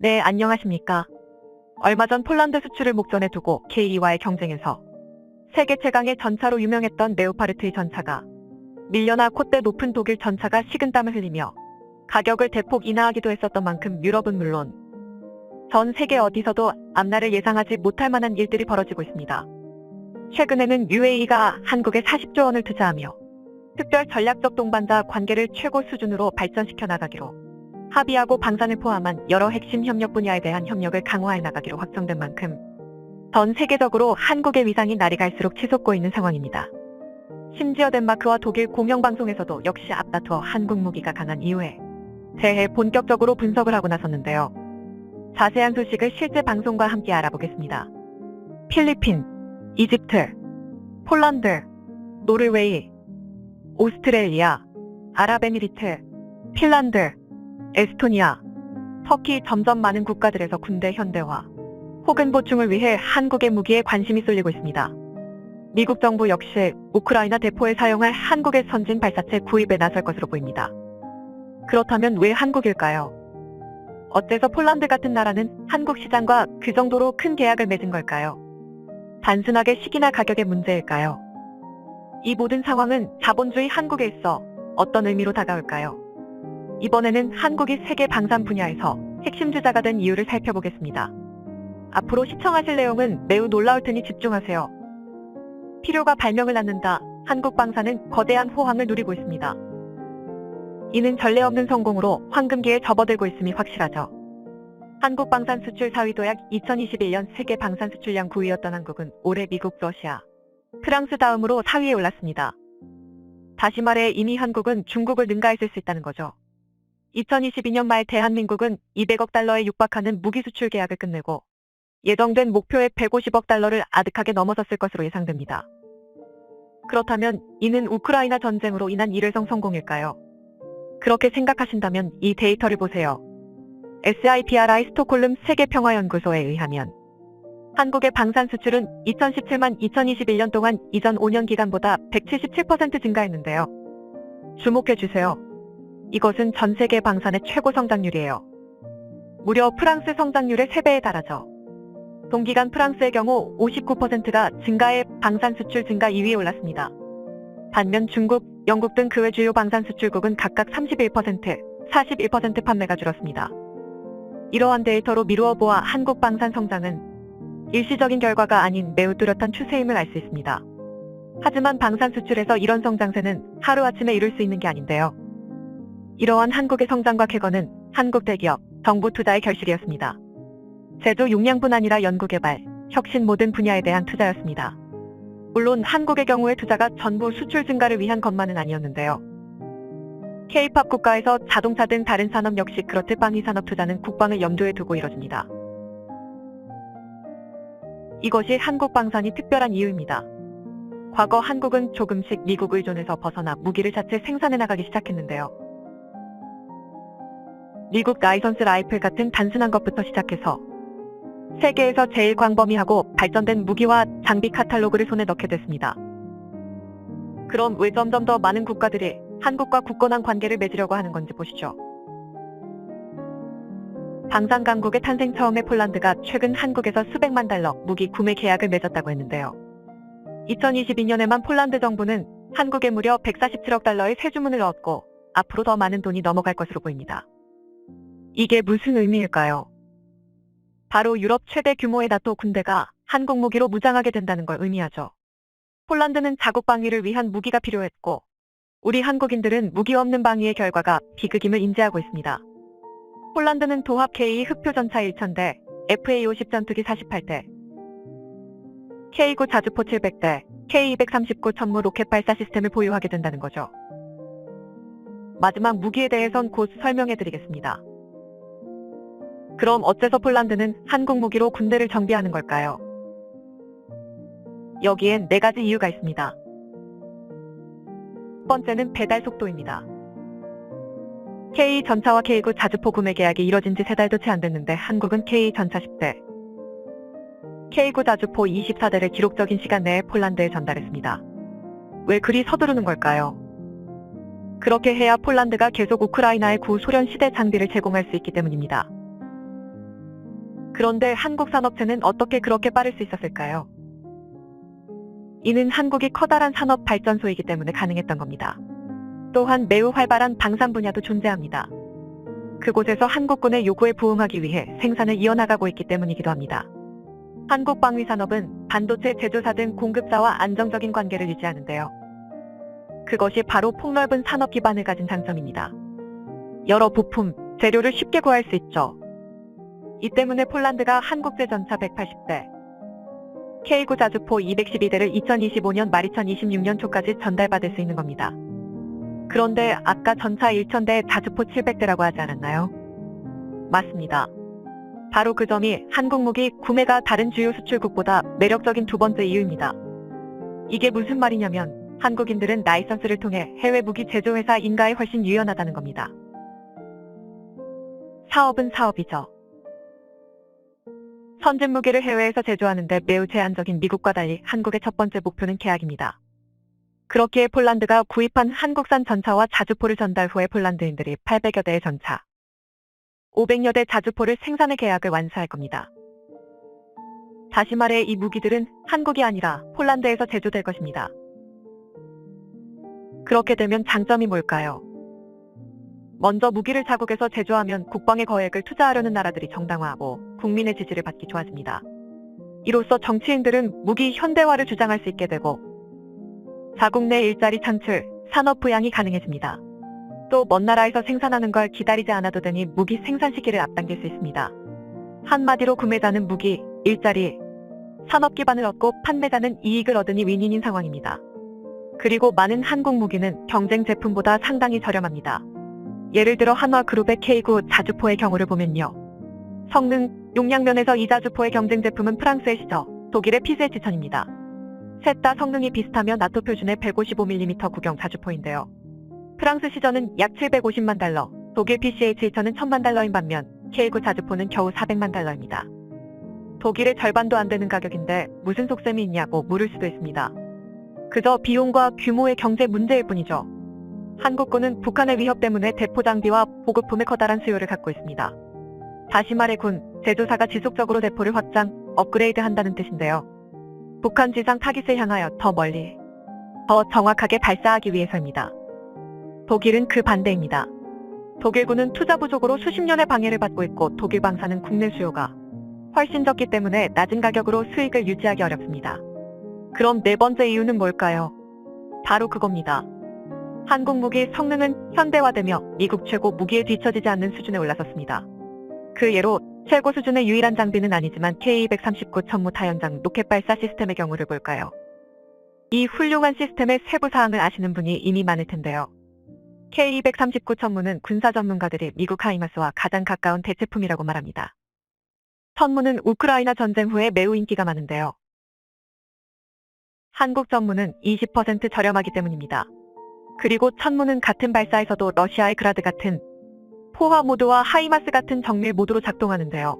네, 안녕하십니까. 얼마 전 폴란드 수출을 목전에 두고 K와의 경쟁에서 세계 최강의 전차로 유명했던 레오파르트의 전차가 밀려나 콧대 높은 독일 전차가 식은땀을 흘리며 가격을 대폭 인하하기도 했었던 만큼 유럽은 물론 전 세계 어디서도 앞날을 예상하지 못할 만한 일들이 벌어지고 있습니다. 최근에는 UAE가 한국에 40조 원을 투자하며 특별 전략적 동반자 관계를 최고 수준으로 발전시켜 나가기로 합의하고 방산을 포함한 여러 핵심 협력 분야에 대한 협력을 강화해 나가기로 확정된 만큼 전 세계적으로 한국의 위상이 날이 갈수록 치솟고 있는 상황입니다. 심지어 덴마크와 독일 공영방송에서도 역시 앞다투어 한국 무기가 강한 이유에 대해 본격적으로 분석을 하고 나섰는데요. 자세한 소식을 실제 방송과 함께 알아보겠습니다. 필리핀, 이집트, 폴란드, 노르웨이, 오스트레일리아, 아랍에미리트, 핀란드, 에스토니아, 터키 점점 많은 국가들에서 군대 현대화 혹은 보충을 위해 한국의 무기에 관심이 쏠리고 있습니다. 미국 정부 역시 우크라이나 대포에 사용할 한국의 선진 발사체 구입에 나설 것으로 보입니다. 그렇다면 왜 한국일까요? 어째서 폴란드 같은 나라는 한국 시장과 그 정도로 큰 계약을 맺은 걸까요? 단순하게 시기나 가격의 문제일까요? 이 모든 상황은 자본주의 한국에 있어 어떤 의미로 다가올까요? 이번에는 한국이 세계 방산 분야에서 핵심 주자가 된 이유를 살펴보겠습니다. 앞으로 시청하실 내용은 매우 놀라울 테니 집중하세요. 필요가 발명을 낳는다. 한국 방산은 거대한 호황을 누리고 있습니다. 이는 전례 없는 성공으로 황금기에 접어들고 있음이 확실하죠. 한국 방산 수출 4위 도약 2021년 세계 방산 수출량 9위였던 한국은 올해 미국, 러시아, 프랑스 다음으로 4위에 올랐습니다. 다시 말해 이미 한국은 중국을 능가했을 수 있다는 거죠. 2022년 말 대한민국은 200억 달러에 육박하는 무기 수출 계약을 끝내고 예정된 목표의 150억 달러를 아득하게 넘어섰을 것으로 예상됩니다. 그렇다면 이는 우크라이나 전쟁으로 인한 일회성 성공일까요? 그렇게 생각하신다면 이 데이터를 보세요. SIPRI 스톡홀름 세계평화연구소에 의하면 한국의 방산 수출은 2017만 2021년 동안 이전 5년 기간보다 177% 증가했는데요. 주목해주세요. 이것은 전 세계 방산의 최고 성장률이에요. 무려 프랑스 성장률의 3배에 달하죠. 동기간 프랑스의 경우 59%가 증가해 방산 수출 증가 2위에 올랐습니다. 반면 중국, 영국 등 그 외 주요 방산 수출국은 각각 31%, 41% 판매가 줄었습니다. 이러한 데이터로 미루어 보아 한국 방산 성장은 일시적인 결과가 아닌 매우 뚜렷한 추세임을 알 수 있습니다. 하지만 방산 수출에서 이런 성장세는 하루아침에 이룰 수 있는 게 아닌데요. 이러한 한국의 성장과 쾌거는 한국 대기업, 정부 투자의 결실이었습니다. 제조 용량뿐 아니라 연구개발, 혁신 모든 분야에 대한 투자였습니다. 물론 한국의 경우의 투자가 전부 수출 증가를 위한 것만은 아니었는데요. K-팝 국가에서 자동차 등 다른 산업 역시 그렇듯 방위산업 투자는 국방을 염두에 두고 이뤄집니다. 이것이 한국 방산이 특별한 이유입니다. 과거 한국은 조금씩 미국 의존에서 벗어나 무기를 자체 생산해 나가기 시작했는데요. 미국 라이선스 라이플 같은 단순한 것부터 시작해서 세계에서 제일 광범위하고 발전된 무기와 장비 카탈로그를 손에 넣게 됐습니다. 그럼 왜 점점 더 많은 국가들이 한국과 굳건한 관계를 맺으려고 하는 건지 보시죠. 방산 강국의 탄생 처음에 폴란드가 최근 한국에서 수백만 달러 무기 구매 계약을 맺었다고 했는데요. 2022년에만 폴란드 정부는 한국에 무려 147억 달러의 새 주문을 얻고 앞으로 더 많은 돈이 넘어갈 것으로 보입니다. 이게 무슨 의미일까요? 바로 유럽 최대 규모의 나토 군대가 한국 무기로 무장하게 된다는 걸 의미하죠. 폴란드는 자국 방위를 위한 무기가 필요했고 우리 한국인들은 무기 없는 방위의 결과가 비극임을 인지하고 있습니다. 폴란드는 도합 K 흑표 전차 1000대, FA-50 전투기 48대, K9 자주포 700대, K239 천무 로켓 발사 시스템을 보유하게 된다는 거죠. 마지막 무기에 대해선 곧 설명해드리겠습니다. 그럼 어째서 폴란드는 한국 무기로 군대를 정비하는 걸까요? 여기엔 4가지 이유가 있습니다. 첫 번째는 배달 속도입니다. K 전차와 K9 자주포 구매 계약이 이뤄진 지 3달도 채 안 됐는데 한국은 K 전차 10대, K9 자주포 24대를 기록적인 시간 내에 폴란드에 전달했습니다. 왜 그리 서두르는 걸까요? 그렇게 해야 폴란드가 계속 우크라이나의 구소련 시대 장비를 제공할 수 있기 때문입니다. 그런데 한국 산업체는 어떻게 그렇게 빠를 수 있었을까요? 이는 한국이 커다란 산업 발전소이기 때문에 가능했던 겁니다. 또한 매우 활발한 방산 분야도 존재합니다. 그곳에서 한국군의 요구에 부응하기 위해 생산을 이어나가고 있기 때문이기도 합니다. 한국 방위산업은 반도체 제조사 등 공급자와 안정적인 관계를 유지하는데요. 그것이 바로 폭넓은 산업 기반을 가진 장점입니다. 여러 부품, 재료를 쉽게 구할 수 있죠. 이 때문에 폴란드가 한국제 전차 180대, K9 자주포 212대를 2025년 말 2026년 초까지 전달받을 수 있는 겁니다. 그런데 아까 전차 1000대, 자주포 700대라고 하지 않았나요? 맞습니다. 바로 그 점이 한국 무기 구매가 다른 주요 수출국보다 매력적인 두 번째 이유입니다. 이게 무슨 말이냐면 한국인들은 라이선스를 통해 해외 무기 제조회사 인가에 훨씬 유연하다는 겁니다. 사업은 사업이죠. 선진 무기를 해외에서 제조하는데 매우 제한적인 미국과 달리 한국의 첫 번째 목표는 계약입니다. 그렇기에 폴란드가 구입한 한국산 전차와 자주포를 전달 후에 폴란드인들이 800여 대의 전차, 500여 대 자주포를 생산의 계약을 완수할 겁니다. 다시 말해 이 무기들은 한국이 아니라 폴란드에서 제조될 것입니다. 그렇게 되면 장점이 뭘까요? 먼저 무기를 자국에서 제조하면 국방의 거액을 투자하려는 나라들이 정당화하고 국민의 지지를 받기 좋아집니다. 이로써 정치인들은 무기 현대화를 주장할 수 있게 되고 자국 내 일자리 창출, 산업 부양이 가능해집니다. 또 먼 나라에서 생산하는 걸 기다리지 않아도 되니 무기 생산 시기를 앞당길 수 있습니다. 한마디로 구매자는 무기, 일자리, 산업 기반을 얻고 판매자는 이익을 얻으니 윈윈인 상황입니다. 그리고 많은 한국 무기는 경쟁 제품보다 상당히 저렴합니다. 예를 들어 한화그룹의 K9 자주포의 경우를 보면요. 성능, 용량 면에서 이 자주포의 경쟁 제품은 프랑스의 시저, 독일의 PZ1000입니다. 셋 다 성능이 비슷하며 나토 표준의 155mm 구경 자주포인데요. 프랑스 시저는 약 750만 달러, 독일 PCH2000은 1000만 달러인 반면 K9 자주포는 겨우 400만 달러입니다. 독일의 절반도 안 되는 가격인데 무슨 속셈이 있냐고 물을 수도 있습니다. 그저 비용과 규모의 경제 문제일 뿐이죠. 한국군은 북한의 위협 때문에 대포 장비와 보급품의 커다란 수요를 갖고 있습니다. 다시 말해 군, 제조사가 지속적으로 대포를 확장, 업그레이드 한다는 뜻인데요. 북한 지상 타깃을 향하여 더 멀리, 더 정확하게 발사하기 위해서입니다. 독일은 그 반대입니다. 독일군은 투자 부족으로 수십 년의 방해를 받고 있고 독일 방사는 국내 수요가 훨씬 적기 때문에 낮은 가격으로 수익을 유지하기 어렵습니다. 그럼 네 번째 이유는 뭘까요? 바로 그겁니다. 한국 무기 성능은 현대화되며 미국 최고 무기에 뒤처지지 않는 수준에 올라섰습니다. 그 예로 최고 수준의 유일한 장비는 아니지만 K239 천무 타연장 로켓 발사 시스템의 경우를 볼까요? 이 훌륭한 시스템의 세부 사항을 아시는 분이 이미 많을 텐데요. K239 천무는 군사 전문가들이 미국 하이마스와 가장 가까운 대체품이라고 말합니다. 천무는 우크라이나 전쟁 후에 매우 인기가 많은데요. 한국 전무는 20% 저렴하기 때문입니다. 그리고 천무는 같은 발사에서도 러시아의 그라드 같은 포화 모드와 하이마스 같은 정밀 모드로 작동하는데요.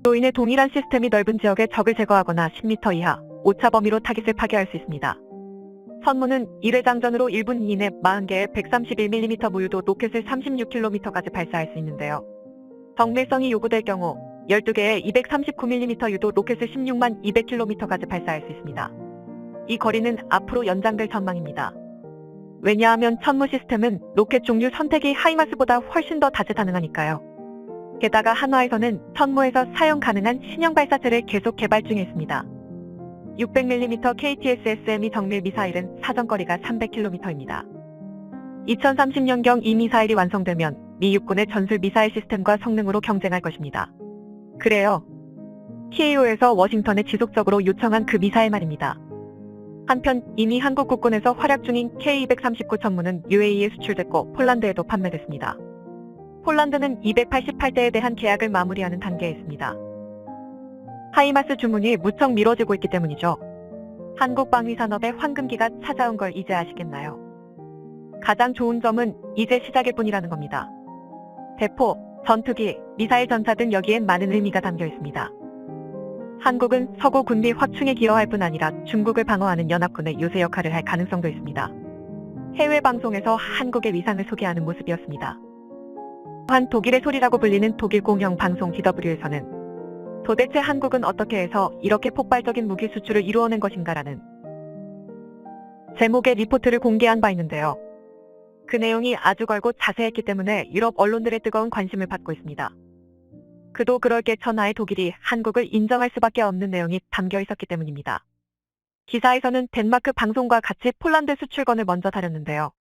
또 인해 동일한 시스템이 넓은 지역에 적을 제거하거나 10m 이하, 오차 범위로 타깃을 파괴할 수 있습니다. 천무는 1회 장전으로 1분 이내 40개의 131mm 무유도 로켓을 36km까지 발사할 수 있는데요. 정밀성이 요구될 경우 12개의 239mm 유도 로켓을 16만 200km까지 발사할 수 있습니다. 이 거리는 앞으로 연장될 전망입니다. 왜냐하면 천무 시스템은 로켓 종류 선택이 하이마스보다 훨씬 더 다재다능하니까요. 게다가 한화에서는 천무에서 사용 가능한 신형 발사체를 계속 개발 중에 있습니다. 600mm KTS-SME 정밀 미사일은 사정거리가 300km입니다. 2030년경 이 미사일이 완성되면 미 육군의 전술 미사일 시스템과 성능으로 경쟁할 것입니다. 그래요. TAO에서 워싱턴에 지속적으로 요청한 그 미사일 말입니다. 한편 이미 한국 국군에서 활약 중인 K239 천무는 UAE에 수출됐고 폴란드에도 판매됐습니다. 폴란드는 288대에 대한 계약을 마무리하는 단계에 있습니다. 하이마스 주문이 무척 미뤄지고 있기 때문이죠. 한국 방위산업의 황금기가 찾아온 걸 이제 아시겠나요? 가장 좋은 점은 이제 시작일 뿐이라는 겁니다. 대포, 전투기, 미사일 전차 등 여기엔 많은 의미가 담겨 있습니다. 한국은 서구 군비 확충에 기여할 뿐 아니라 중국을 방어하는 연합군의 요새 역할을 할 가능성도 있습니다. 해외 방송에서 한국의 위상을 소개하는 모습이었습니다. 또한 독일의 소리라고 불리는 독일 공영 방송 DW에서는 도대체 한국은 어떻게 해서 이렇게 폭발적인 무기 수출을 이루어낸 것인가라는 제목의 리포트를 공개한 바 있는데요. 그 내용이 아주 걸고 자세했기 때문에 유럽 언론들의 뜨거운 관심을 받고 있습니다. 그도 그럴 게 천하의 독일이 한국을 인정할 수밖에 없는 내용이 담겨 있었기 때문입니다. 기사에서는 덴마크 방송과 같이 폴란드 수출건을 먼저 다뤘는데요.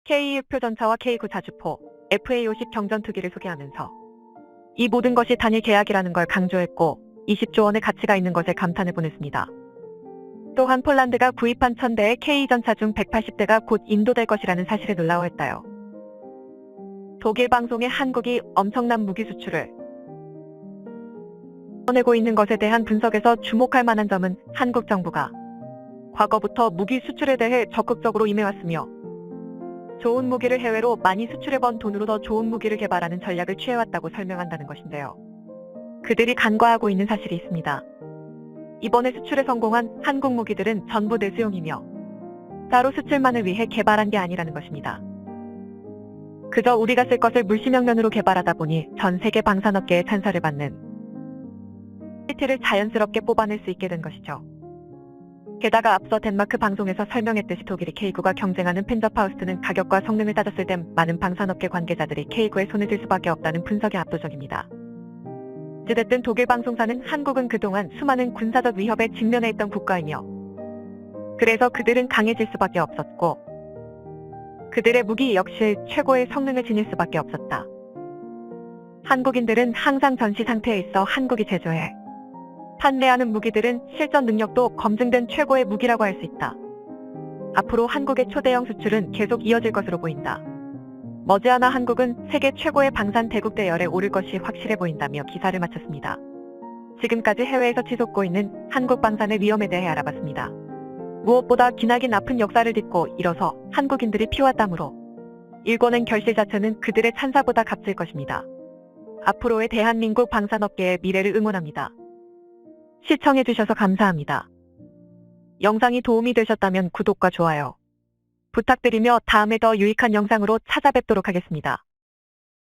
K6표 전차와 K9 자주포, FA50 경전투기를 소개하면서 이 모든 것이 단일 계약이라는 걸 강조했고 20조 원의 가치가 있는 것에 감탄을 보냈습니다. 또한 폴란드가 구입한 1000대의 K 전차 중 180대가 곧 인도될 것이라는 사실에 놀라워했다요. 독일 방송의 한국이 엄청난 무기 수출을 내고 있는 것에 대한 분석에서 주목할 만한 점은 한국 정부가 과거부터 무기 수출에 대해 적극적으로 임해왔으며 좋은 무기를 해외로 많이 수출해본 돈으로 더 좋은 무기를 개발하는 전략을 취해왔다고 설명한다는 것인데요. 그들이 간과하고 있는 사실이 있습니다. 이번에 수출에 성공한 한국 무기들은 전부 내수용이며 따로 수출만을 위해 개발한 게 아니라는 것입니다. 그저 우리가 쓸 것을 물심형면으로 개발하다 보니 전 세계 방산업계의 찬사를 받는 퀄리티를 자연스럽게 뽑아낼 수 있게 된 것이죠. 게다가 앞서 덴마크 방송에서 설명했듯이 독일이 K9가 경쟁하는 펜저파우스트는 가격과 성능을 따졌을 땐 많은 방산업계 관계자들이 K9에 손을 들 수밖에 없다는 분석이 압도적입니다. 어찌됐든 독일 방송사는 한국은 그동안 수많은 군사적 위협에 직면해 있던 국가이며 그래서 그들은 강해질 수밖에 없었고 그들의 무기 역시 최고의 성능을 지닐 수밖에 없었다. 한국인들은 항상 전시 상태에 있어 한국이 제조해 판매하는 무기들은 실전 능력도 검증된 최고의 무기라고 할 수 있다. 앞으로 한국의 초대형 수출은 계속 이어질 것으로 보인다. 머지않아 한국은 세계 최고의 방산 대국 대열에 오를 것이 확실해 보인다며 기사를 마쳤습니다. 지금까지 해외에서 치솟고 있는 한국 방산의 위험에 대해 알아봤습니다. 무엇보다 기나긴 아픈 역사를 딛고 일어서 한국인들이 피와 땀으로 일궈낸 결실 자체는 그들의 찬사보다 값질 것입니다. 앞으로의 대한민국 방산업계의 미래를 응원합니다. 시청해주셔서 감사합니다. 영상이 도움이 되셨다면 구독과 좋아요 부탁드리며 다음에 더 유익한 영상으로 찾아뵙도록 하겠습니다.